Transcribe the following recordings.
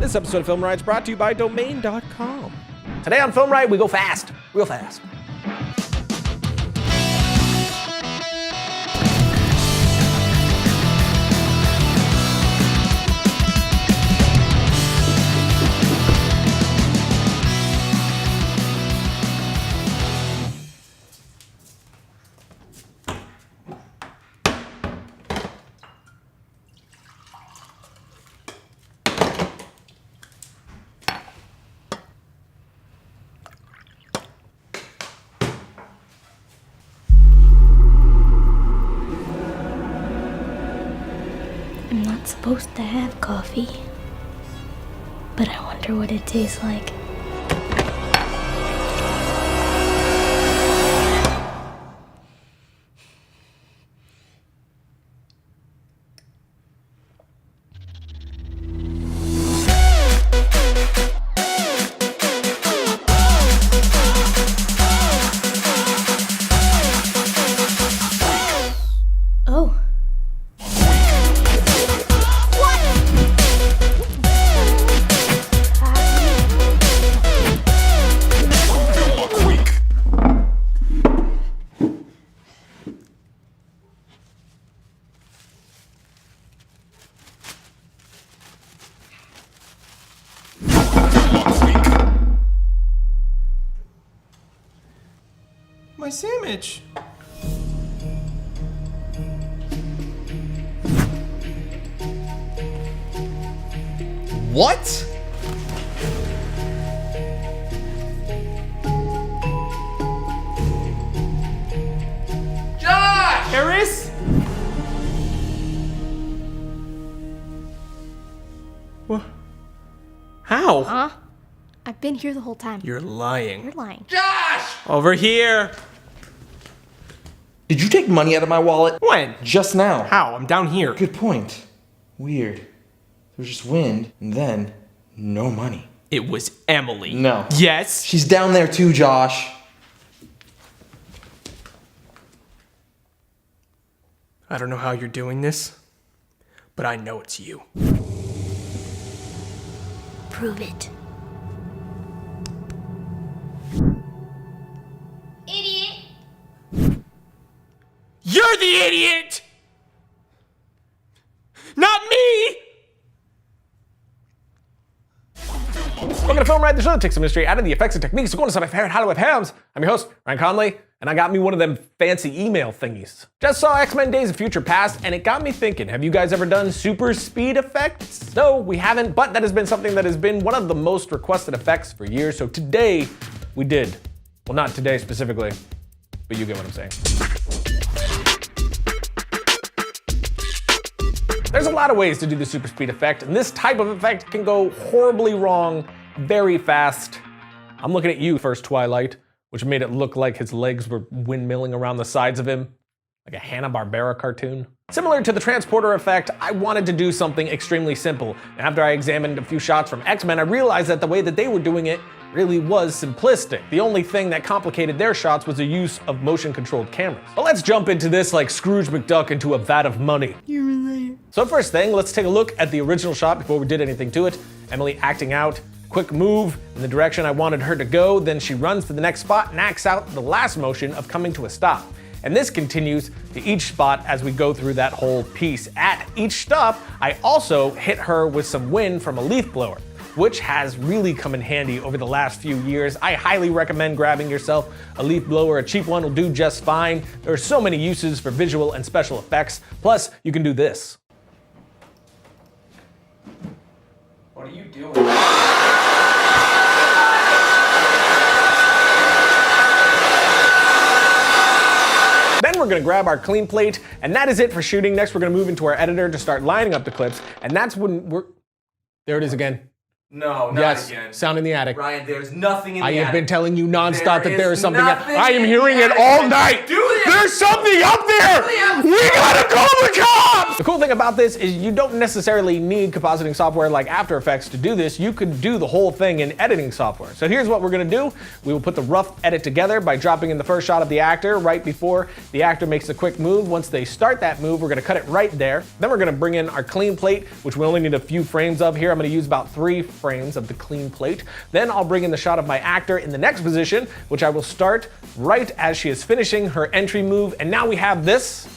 This episode of Film Ride is brought to you by Domain.com. Today on Film Ride, we go fast, real fast. I'm not supposed to have coffee, but I wonder what it tastes like. Oh. My sandwich. What? Josh! Harris? What? How? Huh? I've been here the whole time. You're lying. You're lying. Josh! Over here. Did you take money out of my wallet? When? Just now. How? I'm down here. Good point. Weird. There was just wind, and then no money. It was Emily. No. Yes? She's down there too, Josh. I don't know how you're doing this, but I know it's you. Prove it. Idiot! You're the idiot! Not me! Welcome to Film Ride, the show that takes some mystery out of the effects and techniques to go into some of my favorite Hollywood films. I'm your host, Ryan Conley, and I got me one of them fancy email thingies. Just saw X-Men Days of Future Past, and it got me thinking, have you guys ever done super speed effects? No, we haven't, but that has been something that has been one of the most requested effects for years, so today we did. Well, not today specifically, but you get what I'm saying. There's a lot of ways to do the super speed effect, and this type of effect can go horribly wrong very fast. I'm looking at you, First Twilight, which made it look like his legs were windmilling around the sides of him, like a Hanna-Barbera cartoon. Similar to the transporter effect, I wanted to do something extremely simple, and after I examined a few shots from X-Men, I realized that the way that they were doing it really was simplistic. The only thing that complicated their shots was the use of motion-controlled cameras. But let's jump into this like Scrooge McDuck into a vat of money. You're a liar. So first thing, let's take a look at the original shot before we did anything to it. Emily acting out, quick move in the direction I wanted her to go, then she runs to the next spot and acts out the last motion of coming to a stop. And this continues to each spot as we go through that whole piece. At each stop, I also hit her with some wind from a leaf blower, which has really come in handy over the last few years. I highly recommend grabbing yourself a leaf blower. A cheap one will do just fine. There are so many uses for visual and special effects. Plus, you can do this. What are you doing? Then we're gonna grab our clean plate, and that is it for shooting. Next, we're gonna move into our editor to start lining up the clips, and that's when we're... There it is again. No, not Yes, again. sound in the attic. Ryan, there's nothing in the I attic. have been telling you nonstop that there is something. nothing I am in hearing the it attic. all night. Do this. There's something up here! We gotta call the cops! The cool thing about this is you don't necessarily need compositing software like After Effects to do this. You could do the whole thing in editing software. So here's what we're gonna do. We will put the rough edit together by dropping in the first shot of the actor right before the actor makes a quick move. Once they start that move, we're gonna cut it right there. Then we're gonna bring in our clean plate, which we only need a few frames of here. I'm gonna use about 3 frames of the clean plate. Then I'll bring in the shot of my actor in the next position, which I will start right as she is finishing her entry move. And now we have this.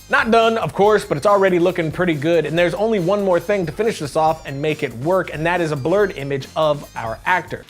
Not done, of course, but it's already looking pretty good. And there's only one more thing to finish this off and make it work, and that is a blurred image of our actor.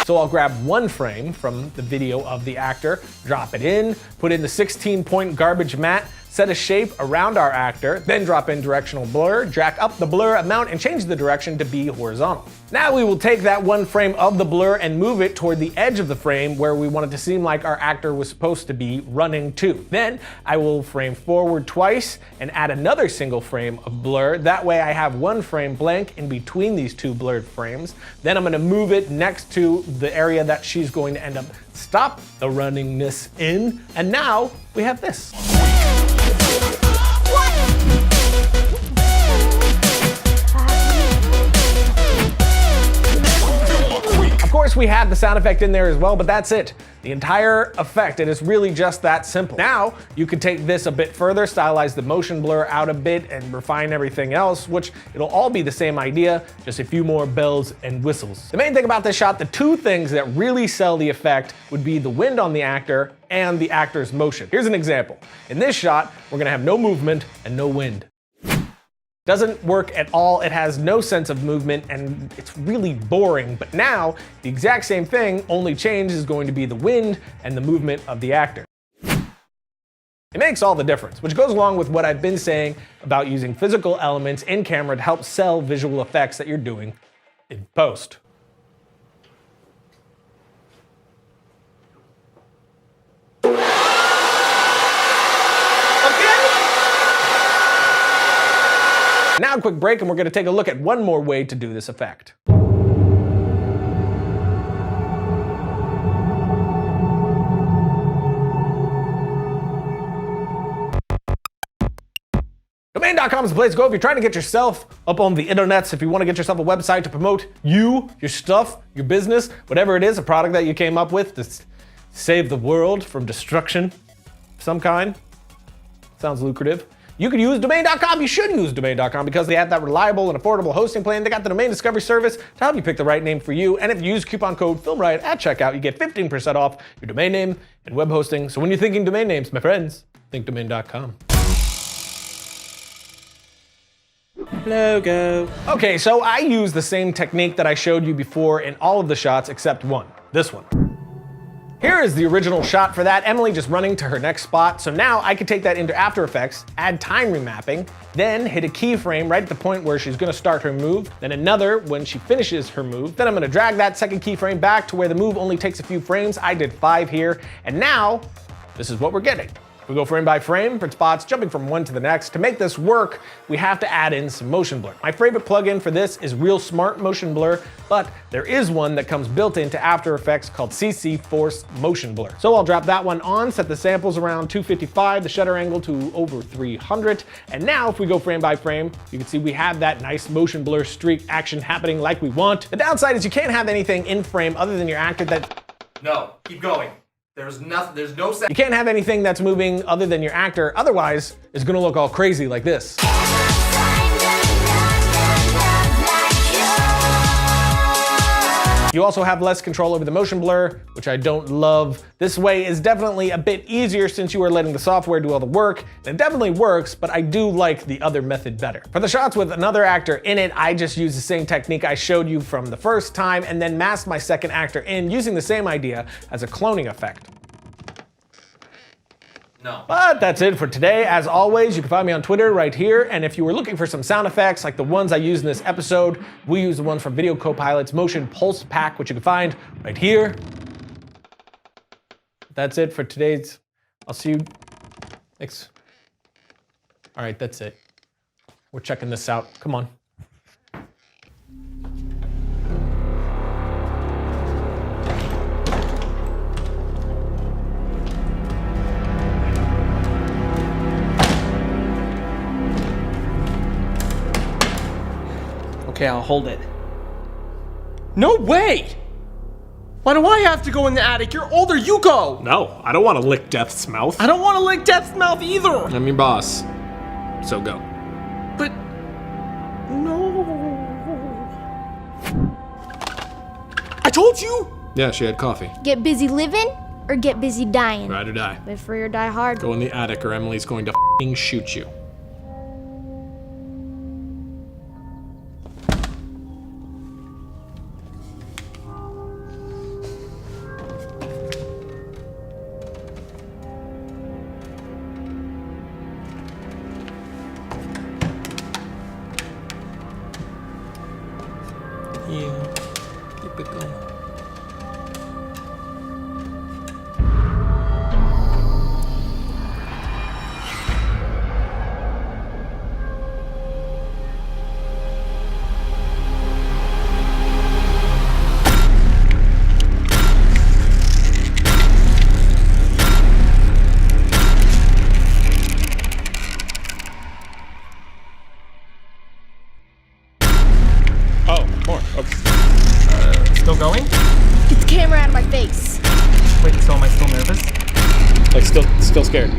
So I'll grab 1 frame from the video of the actor, drop it in, put in the 16-point garbage matte, set a shape around our actor, then drop in directional blur, jack up the blur amount, and change the direction to be horizontal. Now we will take that 1 frame of the blur and move it toward the edge of the frame where we want it to seem like our actor was supposed to be running to. Then I will frame forward twice and add another single frame of blur. That way I have 1 frame blank in between these 2 blurred frames. Then I'm gonna move it next to the area that she's going to end up stop the runningness in. And now we have this. Of course, we have the sound effect in there as well, but that's it. The entire effect, it is really just that simple. Now, you can take this a bit further, stylize the motion blur out a bit, and refine everything else, which it'll all be the same idea, just a few more bells and whistles. The main thing about this shot, the 2 things that really sell the effect would be the wind on the actor and the actor's motion. Here's an example. In this shot, we're gonna have no movement and no wind. Doesn't work at all, it has no sense of movement, and it's really boring. But now, the exact same thing, only change is going to be the wind and the movement of the actor. It makes all the difference, which goes along with what I've been saying about using physical elements in camera to help sell visual effects that you're doing in post. Now a quick break, and we're gonna take a look at one more way to do this effect. Domain.com is the place to go if you're trying to get yourself up on the internets, if you want to get yourself a website to promote you, your stuff, your business, whatever it is, a product that you came up with to save the world from destruction of some kind. Sounds lucrative. You could use Domain.com. You should use Domain.com because they have that reliable and affordable hosting plan. They got the domain discovery service to help you pick the right name for you. And if you use coupon code FilmRiot at checkout, you get 15% off your domain name and web hosting. So when you're thinking domain names, my friends, think Domain.com. Logo. Okay, so I use the same technique that I showed you before in all of the shots except one, this one. Here is the original shot for that, Emily just running to her next spot. So now I can take that into After Effects, add time remapping, then hit a keyframe right at the point where she's gonna start her move, then another when she finishes her move. Then I'm gonna drag that second keyframe back to where the move only takes a few frames. I did 5 here, and now this is what we're getting. We go frame by frame for spots, jumping from one to the next. To make this work, we have to add in some motion blur. My favorite plugin for this is Real Smart Motion Blur, but there is one that comes built into After Effects called CC Force Motion Blur. So I'll drop that one on, set the samples around 255, the shutter angle to over 300. And now if we go frame by frame, you can see we have that nice motion blur streak action happening like we want. The downside is you can't have anything in frame other than your actor that... No, keep going. There's no sense. You can't have anything that's moving other than your actor, otherwise it's gonna look all crazy like this. You also have less control over the motion blur, which I don't love. This way is definitely a bit easier since you are letting the software do all the work. It definitely works, but I do like the other method better. For the shots with another actor in it, I just use the same technique I showed you from the first time and then mask my second actor in using the same idea as a cloning effect. No. But that's it for today. As always, you can find me on Twitter right here. And if you were looking for some sound effects like the ones I used in this episode, we use the ones from Video Copilot's Motion Pulse Pack, which you can find right here. That's it for today's I'll see you. Thanks. All right, that's it. We're checking this out. Come on. Okay, I'll hold it. No way! Why do I have to go in the attic? You're older, you go! No, I don't want to lick Death's mouth. I don't want to lick Death's mouth either! I'm your boss. So go. But... no... I told you! Yeah, she had coffee. Get busy living or get busy dying? Ride or die. Live free or die hard. Go in the attic or Emily's going to f***ing shoot you. Yeah, keep it going. Oh, more. Okay. Still going? Get the camera out of my face. Wait, so am I still nervous? Like still scared.